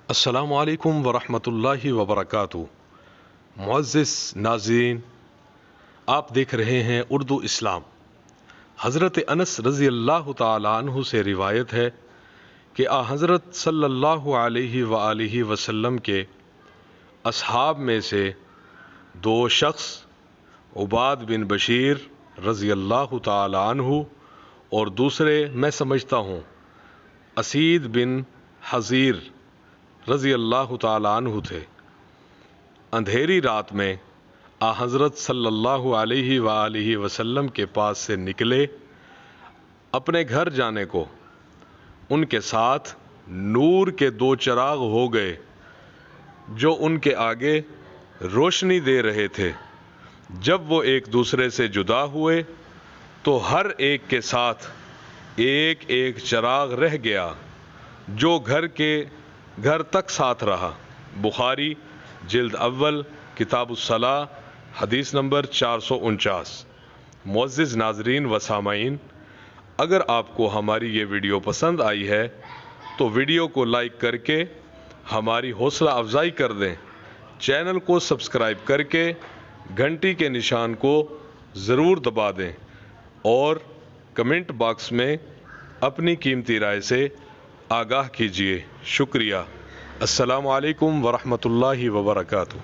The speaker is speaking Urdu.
السلام علیکم ورحمۃ اللہ وبرکاتہ۔ معزز ناظرین، آپ دیکھ رہے ہیں اردو اسلام۔ حضرت انس رضی اللہ تعالی عنہ سے روایت ہے کہ حضرت صلی اللہ علیہ وآلہ وسلم کے اصحاب میں سے دو شخص عباد بن بشیر رضی اللہ تعالی عنہ اور دوسرے میں سمجھتا ہوں اسید بن حضیر رضی اللہ تعالی عنہ تھے۔ اندھیری رات میں حضرت صلی اللہ علیہ وآلہ وسلم کے پاس سے نکلے اپنے گھر جانے کو۔ ان کے ساتھ نور کے دو چراغ ہو گئے جو ان کے آگے روشنی دے رہے تھے۔ جب وہ ایک دوسرے سے جدا ہوئے تو ہر ایک کے ساتھ ایک ایک چراغ رہ گیا جو گھر تک ساتھ رہا۔ بخاری جلد اول کتاب الصلاۃ حدیث نمبر 449۔ معزز ناظرین و سامعین، اگر آپ کو ہماری یہ ویڈیو پسند آئی ہے تو ویڈیو کو لائک کر کے ہماری حوصلہ افزائی کر دیں، چینل کو سبسکرائب کر کے گھنٹی کے نشان کو ضرور دبا دیں اور کمنٹ باکس میں اپنی قیمتی رائے سے آگاہ کیجیے۔ شکریہ۔ السلام علیکم ورحمۃ اللہ وبرکاتہ۔